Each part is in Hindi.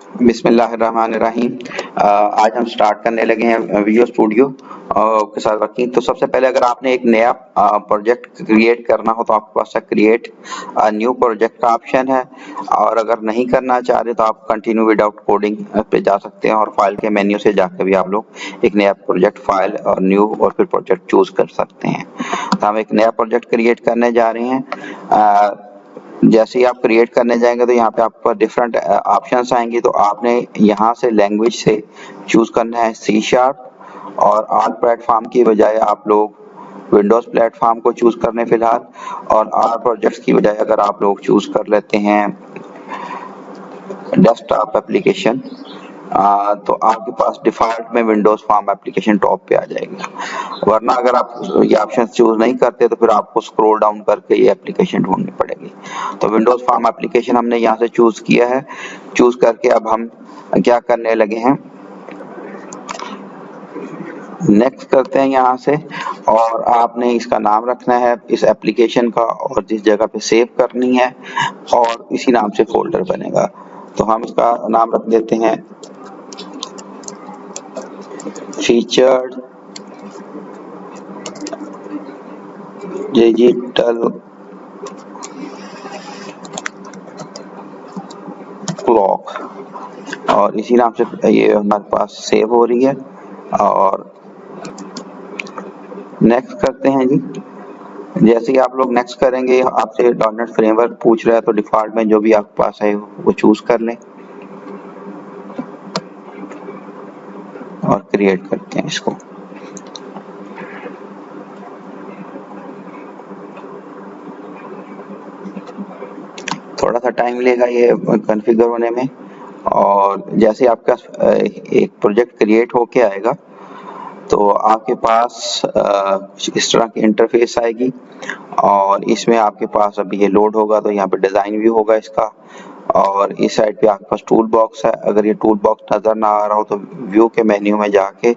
बिस्मिल्लाहिर्रहमानिर्रहीम। आज हम स्टार्ट करने लगे हैं विजुअल स्टूडियो के साथ वर्किंग। तो सबसे पहले अगर आपने एक नया प्रोजेक्ट क्रिएट करना हो तो आपके पास क्रिएट न्यू प्रोजेक्ट का ऑप्शन है, और अगर नहीं करना चाह रहे तो आप कंटिन्यू विदाउट कोडिंग पे जा सकते हैं और फाइल के मेन्यू से जाकर भी आप लोग एक नया प्रोजेक्ट फाइल और न्यू और फिर प्रोजेक्ट चूज कर सकते हैं। तो हम एक नया प्रोजेक्ट क्रिएट करने जा रहे हैं। जैसे ही आप क्रिएट करने जाएंगे तो यहाँ पे आपको डिफरेंट ऑप्शंस आएंगे, तो आपने यहाँ से लैंग्वेज से चूज करना है C#, और ऑल प्लेटफॉर्म की बजाय आप लोग विंडोज प्लेटफॉर्म को चूज करने फिलहाल, और ऑल प्रोजेक्ट्स की बजाय अगर आप लोग चूज कर लेते हैं डेस्कटॉप एप्लीकेशन, तो आपके पास डिफॉल्ट में विंडोज फॉर्म एप्लीकेशन टॉप पे आ जाएगी। वरना अगर आप ये ऑप्शन चूज नहीं करते तो फिर आपको स्क्रॉल डाउन करके ये एप्लीकेशन ढूंढनी पड़ेगी। तो विंडोज फॉर्म एप्लीकेशन हमने यहाँ से चूज किया है। चूज करके अब हम क्या करने लगे हैं, नेक्स्ट करते हैं यहाँ से, और आपने इसका नाम रखना है इस एप्लीकेशन का, और जिस जगह पे सेव करनी है, और इसी नाम से फोल्डर बनेगा। तो हम इसका नाम रख देते हैं फीचर्ड डिजिटल क्लॉक, और इसी नाम से ये हमारे पास सेव हो रही है। और नेक्स्ट करते हैं जी। जैसे ही आप लोग नेक्स्ट करेंगे आपसे .NET फ्रेमवर्क पूछ रहा है, तो डिफॉल्ट में जो भी आपके पास है वो चूज कर लें और क्रिएट करते हैं इसको। थोड़ा सा टाइम लेगा ये कॉन्फ़िगर होने में, और जैसे आपका एक प्रोजेक्ट क्रिएट होके आएगा तो आपके पास कुछ इस तरह की इंटरफेस आएगी, और इसमें आपके पास अभी ये लोड होगा तो यहाँ पे डिजाइन व्यू होगा इसका, और इस साइड पे आपके पास टूल बॉक्स है। अगर ये टूल बॉक्स नजर ना आ रहा हो तो व्यू के मेन्यू में जाके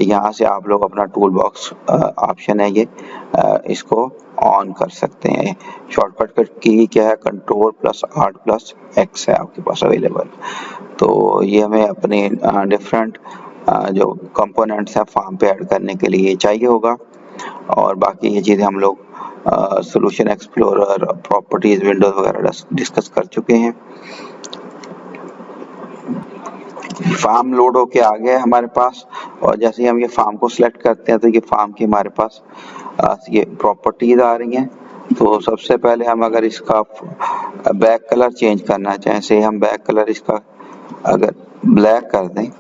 यहाँ से आप लोग अपना टूल बॉक्स ऑप्शन है ये इसको ऑन कर सकते हैं। शॉर्टकट की क्या है, Ctrl+Alt+X है आपके पास अवेलेबल। तो ये हमें अपने डिफरेंट जो कंपोनेंट्स हैं फॉर्म पे ऐड करने के लिए चाहिए होगा, और बाकी ये चीज़ें हम लोग सॉल्यूशन एक्सप्लोरर, प्रॉपर्टीज, विंडोज वगैरह डिस्कस कर चुके हैं। फॉर्म लोड होके आ गया है हमारे पास, और जैसे ही हम ये फॉर्म को सिलेक्ट करते हैं तो ये फॉर्म की हमारे पास ये प्रॉपर्टीज आ रही हैं। तो सबसे पहले हम अगर इसका बैक कलर चेंज करना चाहें, से हम बैक कलर इसका अगर ब्लैक कर दें,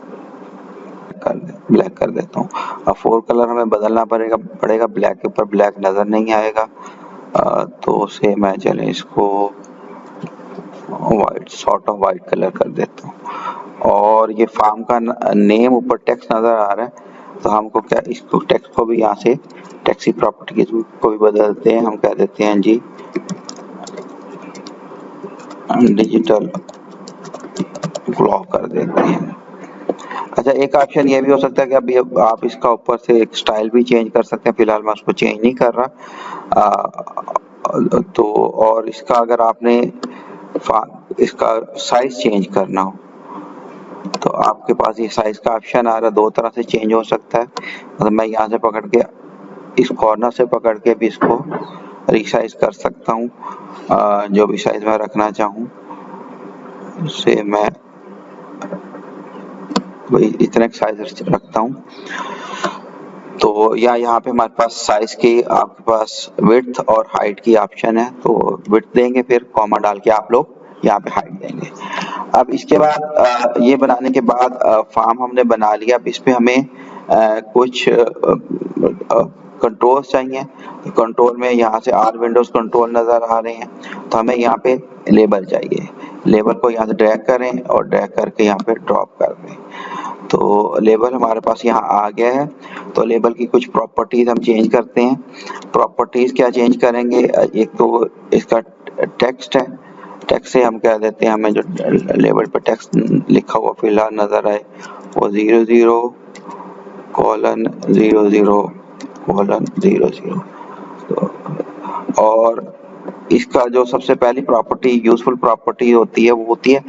ब्लैक कर देता हूँ। अब फोर कलर हमें बदलना पड़ेगा, ब्लैक के ऊपर ब्लैक नजर नहीं आएगा, तो से मैं चले इसको white, sort of white colour कर देता हूँ। और ये फॉर्म का नेम ऊपर टेक्स्ट नजर आ रहा है, तो हमको क्या इसको टेक्स्ट को भी यहाँ से टेक्स्ट की प्रॉपर्टी को भी बदलते हैं। हम कह देते हैं जी डिजिटल क्लॉक कर देते हैं। अच्छा, एक ऑप्शन ये भी हो सकता है कि अभी आप इसका ऊपर से एक स्टाइल भी चेंज कर सकते हैं। फिलहाल मैं उसको चेंज नहीं कर रहा। तो और इसका अगर आपने इसका साइज चेंज करना हो तो आपके पास ये साइज का ऑप्शन आ रहा है, दो तरह से चेंज हो सकता है। मतलब मैं यहाँ से पकड़ के इस कॉर्नर से पकड़ के भी इसको रिसाइज कर सकता हूँ, जो भी साइज मैं रखना चाहूँ उससे मैं वही इतने साइज रखता हूँ। तो यहाँ पे हमारे पास साइज की आपके पास विड्थ और हाइट की ऑप्शन है, तो विड्थ देंगे, फिर कॉमा डाल के आप लोग यहाँ पे हाइट देंगे। अब इसके बाद ये बनाने के बाद फॉर्म हमने बना लिया। अब इस पे हमें कुछ कंट्रोल्स चाहिए। कंट्रोल में यहाँ से ऑल विंडोज कंट्रोल नजर आ रहे हैं, तो हमें यहाँ पे लेबल चाहिए। लेबल को यहाँ से ड्रैग करें और ड्रैग करके यहाँ पे ड्रॉप कर दें। तो लेबल हमारे पास यहाँ आ गया है। तो लेबल की कुछ प्रॉपर्टीज हम चेंज करते हैं। प्रॉपर्टीज क्या चेंज करेंगे, एक तो इसका टेक्स्ट है, टेक्स्ट से हम कह देते हैं हमें जो लेबल पर टेक्स्ट लिखा हुआ फिलहाल नजर आए वो 00:00:00। तो और इसका जो सबसे पहली प्रॉपर्टी यूजफुल प्रॉपर्टी होती है वो होती है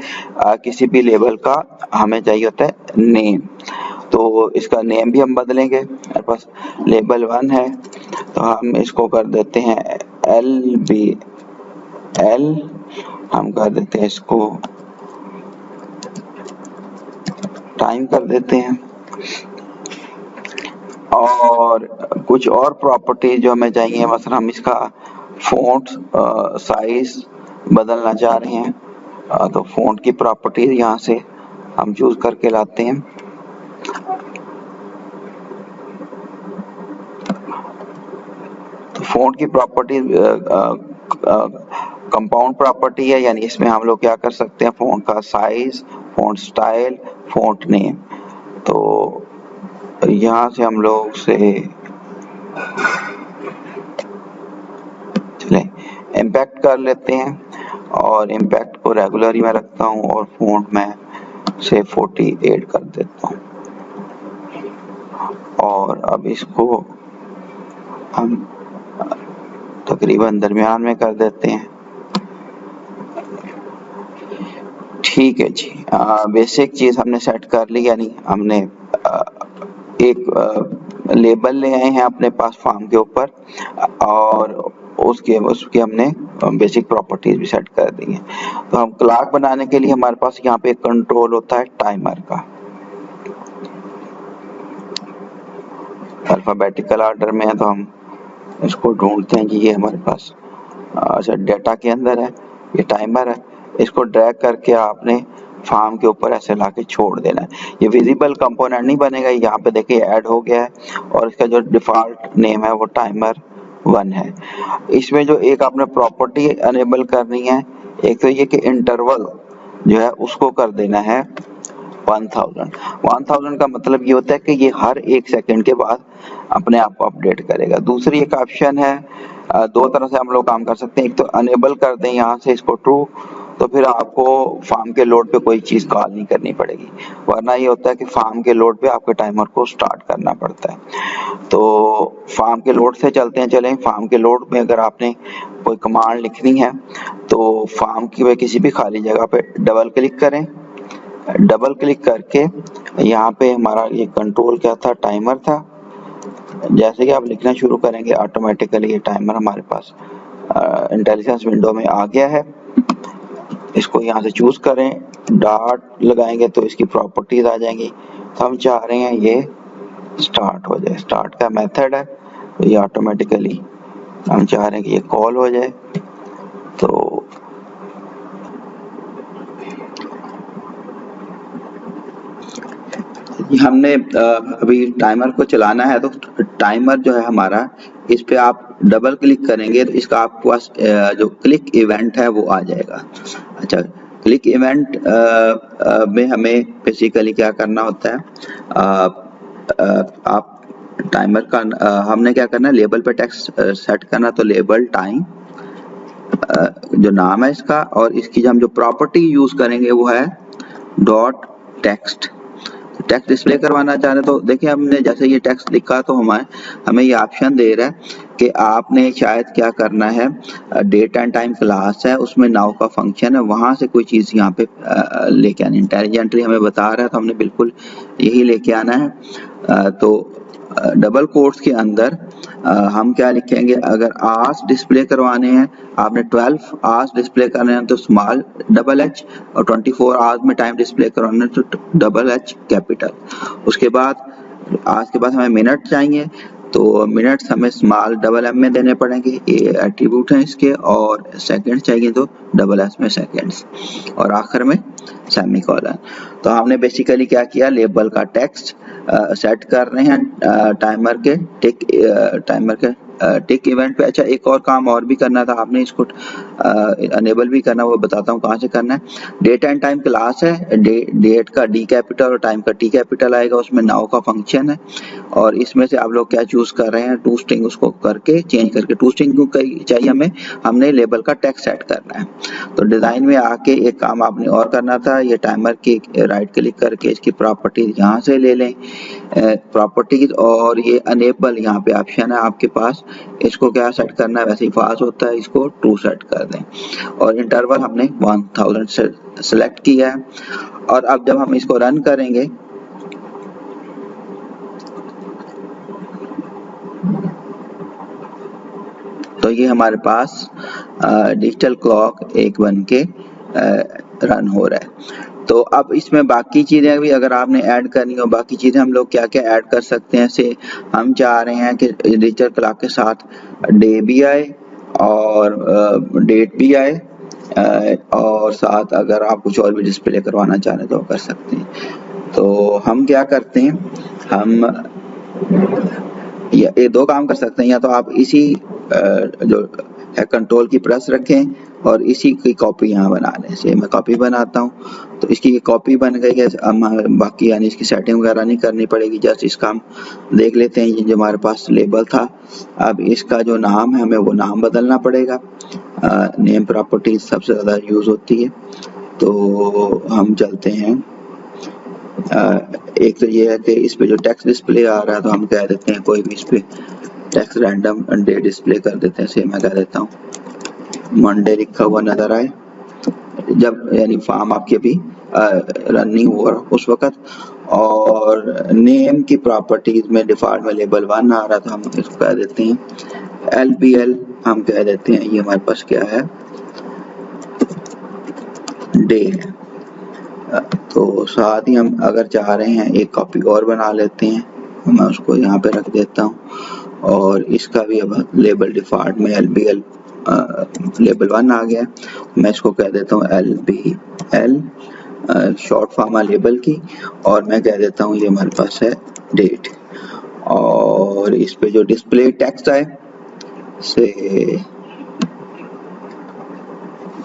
किसी भी लेबल का हमें चाहिए होता है नेम। तो इसका नेम भी हम बदलेंगे। हमारे पास लेबल 1 है तो हम इसको कर देते हैं LBL, हम कर देते हैं इसको टाइम कर देते हैं। और कुछ और प्रॉपर्टी जो हमें चाहिए, मसलन हम इसका फ़ॉन्ट साइज बदलना चाह रहे हैं तो फ़ॉन्ट की प्रॉपर्टी यहाँ से हम चूज करके लाते हैं। तो फ़ॉन्ट की प्रॉपर्टी कंपाउंड प्रॉपर्टी है, यानी इसमें हम लोग क्या कर सकते हैं, फ़ॉन्ट का size, font style, font name. तो यहाँ से हम लोग से चले इम्पैक्ट कर लेते हैं और इम्पैक्ट को रेगुलर ही मैं रखता हूँ और फ़ॉन्ट में से 48 कर देता हूँ। और अब इसको हम तकरीबन दरमियान में कर देते हैं। ठीक है जी, बेसिक चीज हमने सेट कर ली, यानी हमने एक लेबल ले आए हैं अपने पास फॉर्म के ऊपर और उसके हमने बेसिक प्रॉपर्टीज भी सेट कर दी हैं। तो हम क्लॉक बनाने के लिए हमारे पास यहाँ पे एक कंट्रोल होता है टाइमर का, अल्फाबेटिकल ऑर्डर में है तो हम इसको ढूंढते हैं कि ये हमारे पास अच्छा डेटा के अंदर है, ये टाइमर है। इसको ड्रैग करके आपने फॉर्म के ऊपर ऐसे लाके छोड़ देना है। ये विजिबल कंपोनेंट नहीं बनेगा, यहाँ पे देखिए ऐड हो गया है और इसका जो डिफॉल्ट नेम है वो टाइमर 1 है। इसमें जो एक आपने प्रॉपर्टी अनेबल करनी है, एक तो ये कि इंटरवल जो है उसको कर देना है 1000 का मतलब ये होता है कि ये हर 1 सेकंड के बाद अपने आप को अपडेट करेगा। दूसरी एक ऑप्शन है, दो तरह से हम लोग काम कर सकते हैं। एक तो अनेबल कर दें यहाँ से इसको ट्रू, तो फिर आपको फार्म के लोड पे कोई चीज कॉल नहीं करनी पड़ेगी, वरना ये होता है कि फार्म के लोड पे आपके टाइमर को स्टार्ट करना पड़ता है। तो फार्म के लोड से चलते हैं, चलें फार्म के लोड में अगर आपने कोई कमांड लिखनी है तो फार्म की किसी भी खाली जगह पे डबल क्लिक करें। डबल क्लिक करके यहाँ पे हमारा ये कंट्रोल क्या था, टाइमर था। जैसे कि आप लिखना शुरू करेंगे ऑटोमेटिकली ये टाइमर हमारे पास इंटेलिजेंस विंडो में आ गया है। इसको यहाँ से चूज करें, डॉट लगाएंगे तो इसकी प्रॉपर्टीज आ जाएंगी। तो हम चाह रहे हैं ये स्टार्ट हो जाए, स्टार्ट का मेथड है तो ये ऑटोमेटिकली हम चाह रहे हैं कि ये कॉल हो जाए। तो हमने अभी टाइमर को चलाना है, तो टाइमर जो है हमारा, इस पे आप डबल क्लिक करेंगे तो इसका आपके पास जो क्लिक इवेंट है वो आ जाएगा। अच्छा, क्लिक इवेंट में हमें बेसिकली क्या करना होता है, आप टाइमर का हमने क्या करना है, लेबल पे टेक्स्ट सेट करना, तो लेबल टाइम जो नाम है इसका, और इसकी हम जो प्रॉपर्टी यूज करेंगे वो है डॉट टेक्स्ट। टेक्स्ट डिस्प्ले करवाना चाह रहे तो देखिए हमने जैसे ये टेक्स्ट लिखा तो हमें ये ऑप्शन दे रहा है कि आपने शायद क्या करना है, डेट एंड टाइम क्लास है उसमें नाउ का फंक्शन है, वहां से कोई चीज यहाँ पे लेके आनी। इंटेलिजेंटली हमें बता रहा है तो हमने बिल्कुल यही लेके आना है। तो डबल कोट्स के अंदर हम क्या लिखेंगे, अगर आवर्स डिस्प्ले करवाने हैं, आपने 12 आवर्स डिस्प्ले करने हैं तो स्मॉल डबल एच, और 24 आवर्स में टाइम डिस्प्ले करवाना है तो डबल एच कैपिटल। उसके बाद आज के बाद हमें मिनट चाहिए तो मिनट्स हमें स्मॉल डबल एम में देने पड़ेंगे, ये एट्रीब्यूट हैं इसके। और सेकंड चाहिए तो डबल एस में सेकंड्स, और आखिर में सेमीकोलन। तो हमने बेसिकली क्या किया, लेबल का टेक्स्ट सेट कर रहे हैं टाइमर के टिक इवेंट पे। अच्छा, एक और काम और भी करना था आपने, इसको अनेबल भी करना, वो बताता हूँ कहाँ से करना है। डेट एंड टाइम क्लास है, डेट का डी कैपिटल और टाइम का टी कैपिटल आएगा, उसमें नाउ का फंक्शन है, और इसमें से आप लोग क्या चूज कर रहे हैं, टू स्ट्रिंग उसको करके चेंज करके, टू स्ट्रिंग क्यों चाहिए हमें, हमने लेबल का टेक्स्ट सेट करना है। तो डिजाइन में आके एक काम आपने और करना था, ये टाइमर की राइट क्लिक करके इसकी प्रॉपर्टीज यहाँ से ले लें प्रॉपर्टीज, और ये अनेबल यहाँ पे ऑप्शन है आपके पास, इसको क्या सेट करना है, वैसे ही फास्ट होता है, इसको ट्रू सेट कर दें और इंटरवल हमने 1000 से सिलेक्ट किया है। और अब जब हम इसको रन करेंगे तो ये हमारे पास डिजिटल क्लॉक एक बन के रन हो रहा है। तो अब इसमें बाकी चीज़ें भी अगर आपने ऐड करनी हो, बाकी चीज़ें हम लोग क्या क्या ऐड कर सकते हैं। से हम चाह रहे हैं कि डिजिटल क्लॉक के साथ डे भी आए और डेट भी आए और साथ अगर आप कुछ और भी डिस्प्ले करवाना चाह रहे हैं तो कर सकते हैं। तो हम क्या करते हैं, हम ये दो काम कर सकते हैं, या तो आप इसी जो है कंट्रोल की प्रेस रखें और इसी की कॉपी यहाँ बना लें। से मैं कॉपी बनाता हूँ तो इसकी कॉपी बन गई है। हम बाकी यानी इसकी सेटिंग वगैरह नहीं करनी पड़ेगी, जस्ट इसका हम देख लेते हैं। ये जो हमारे पास लेबल था, अब इसका जो नाम है हमें वो नाम बदलना पड़ेगा। नेम प्रॉपर्टीज सबसे ज़्यादा यूज़ होती है, तो हम चलते हैं। एक तो ये है कि इस पे जो टेक्स्ट डिस्प्ले आ रहा है तो हम कह देते हैं कोई भी इस पे टेक्स्ट रैंडम डे डिस्प्ले कर देते हैं। से मैं कह देता हूँ मंडे लिखा हुआ नजर आए जब यानी फॉर्म आपकी अभी रन नहीं हुआ उस वक्त। और नेम की प्रॉपर्टीज में डिफॉल्ट में लेबल 1 आ रहा था, हम इसको कह देते हैं LBL। हम कह देते हैं ये हमारे पास क्या है, डे है। तो साथ ही हम अगर चाह रहे हैं एक कॉपी और बना लेते हैं, मैं उसको यहाँ पे रख देता हूँ और इसका भी अब लेबल डिफॉल्ट में LBL लेबल 1 आ गया। मैं इसको कह देता हूँ LBL शॉर्ट फॉर्म है लेबल की, और मैं कह देता हूँ ये हमारे पास है डेट। और इस पे जो डिस्प्ले टेक्स्ट है से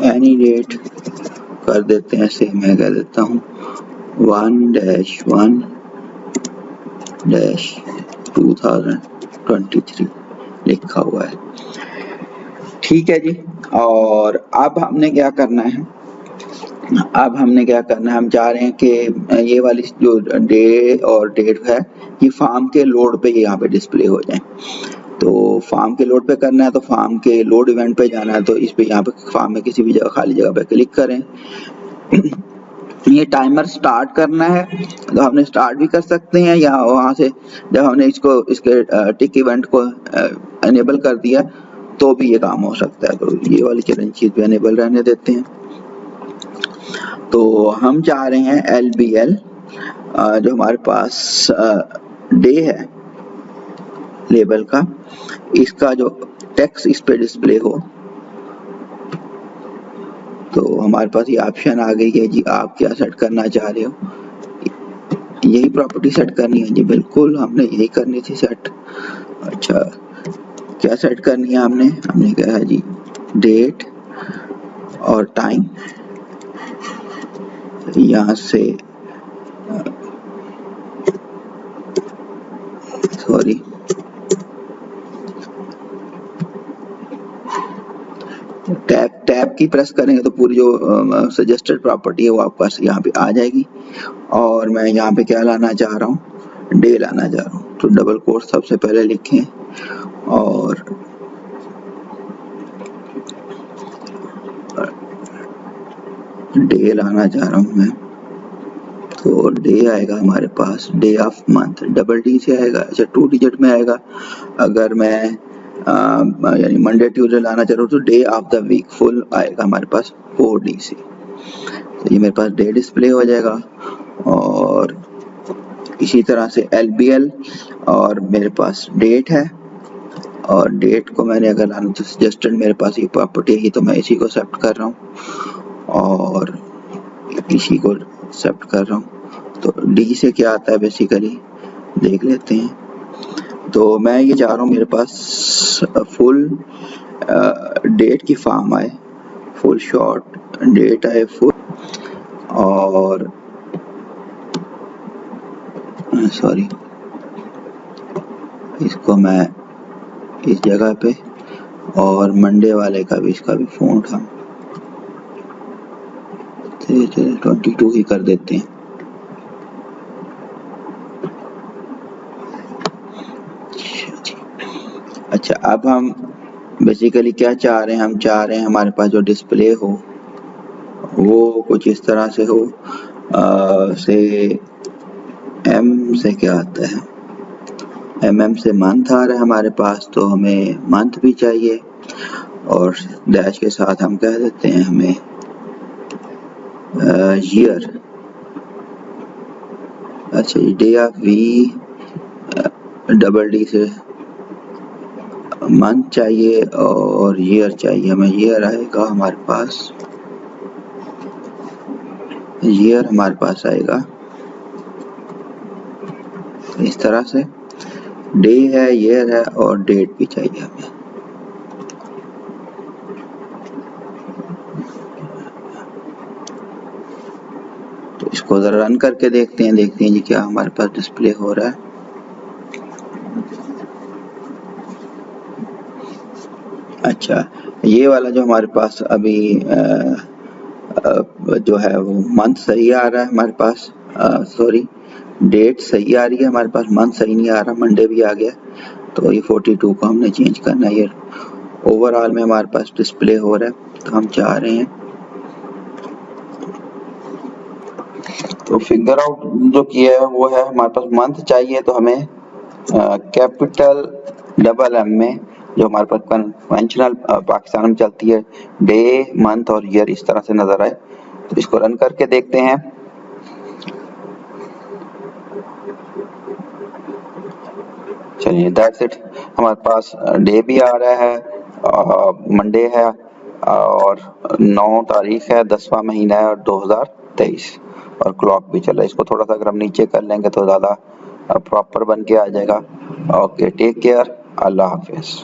एनी डेट कर देते हैं। से मैं कह देता हूँ 1-1-2023 लिखा हुआ है। ठीक है जी। और अब हमने क्या करना है, हम चाह रहे हैं कि ये वाली जो डे और डेट है ये फॉर्म के लोड पे यहाँ पे डिस्प्ले हो जाए। तो फॉर्म के लोड पे करना है तो फॉर्म के लोड इवेंट पे जाना है, तो इस पे यहाँ पे फॉर्म में किसी भी जगह खाली जगह पे क्लिक करें। ये टाइमर स्टार्ट करना है तो हमने स्टार्ट भी कर सकते हैं, या वहां से जब हमने इसके टिक इवेंट को एनेबल कर दिया तो भी ये काम हो सकता है। तो ये वाली चीज भी एनेबल रहने देते हैं। तो हम चाह रहे हैं LBL जो हमारे पास डे है लेबल का, इसका जो टेक्स्ट इस पे डिस्प्ले हो। तो हमारे पास ये ऑप्शन आ गई है जी, आप क्या सेट करना चाह रहे हो। यही प्रॉपर्टी सेट करनी है जी, बिल्कुल हमने यही करनी थी सेट। अच्छा, क्या सेट करनी है हमने कहा है जी डेट और टाइम। यहाँ से सॉरी टैब की प्रेस करेंगे तो पूरी जो सजेस्टेड प्रॉपर्टी है वो आपके पास यहाँ पे आ जाएगी। और मैं यहाँ पे क्या लाना चाह रहा हूँ, डे लाना चाह रहा हूँ। तो डबल कोट सबसे पहले लिखें और डे लाना चाह रहा हूँ मैं। तो डे आएगा हमारे पास day of month, double D से आएगा। अच्छा, 2 डिजिट में आएगा। अगर मैं यानी मंडे ट्यूसडे लाना चाह रहा हूँ तो day of the week full आएगा हमारे पास 4D से। तो ये मेरे पास डे डिस्प्ले हो जाएगा। और इसी तरह से LBL और मेरे पास डेट है, और डेट को मैंने अगर लाना तो सजेस्टेड मेरे पास ये प्रॉपर्टी है तो मैं इसी को सेलेक्ट कर रहा हूँ और इसी को सेलेक्ट कर रहा हूँ। तो D से क्या आता है बेसिकली देख लेते हैं। तो मैं ये चाह रहा हूँ मेरे पास फुल डेट की फॉर्म आए, फुल शॉर्ट डेट आए फुल, और सॉरी इसको मैं इस जगह पे, और मंडे वाले का भी इसका भी फ़ॉन्ट हम 22 ही कर देते हैं। अच्छा, अब हम बेसिकली क्या चाह रहे हैं, हम चाह रहे हैं हमारे पास जो डिस्प्ले हो वो कुछ इस तरह से हो, से एम से क्या आता है, एम से मंथ आ रहा है हमारे पास, तो हमें मंथ भी चाहिए और डैश के साथ हम कह देते हैं हमें ईयर। अच्छा, day of we double D से मंथ चाहिए और ईयर चाहिए, हमें ईयर आएगा हमारे पास, ईयर हमारे पास आएगा इस तरह से, डे है, ईयर है और डेट भी चाहिए हमें। तो इसको जरा रन करके देखते हैं जी क्या हमारे पास डिस्प्ले हो रहा है। अच्छा, ये वाला जो हमारे पास अभी जो है वो मंथ सही आ रहा है हमारे पास, सॉरी डेट सही आ रही है हमारे पास, मंथ सही नहीं आ रहा, मंडे भी आ गया, तो ये 42 को हमने चेंज करना है। ये ओवरऑल में हमारे पास डिस्प्ले हो रहा है, तो हम चाह रहे हैं तो फिगर आउट जो किया है वो है हमारे पास मंथ चाहिए, तो हमें कैपिटल डबल एम में जो हमारे पास कन्वेंशनल पाकिस्तान में चलती है, डे मंथ और ईयर इस तरह से नजर आए। तो इसको रन करके देखते हैं। चलिए, दैट्स इट, हमारे पास डे भी आ रहा है, मंडे है और 9 तारीख है, 10वां महीना है और 2023 और क्लॉक भी चल रहा है। इसको थोड़ा सा अगर हम नीचे कर लेंगे तो ज़्यादा प्रॉपर बन के आ जाएगा। ओके, टेक केयर, अल्लाह हाफिज।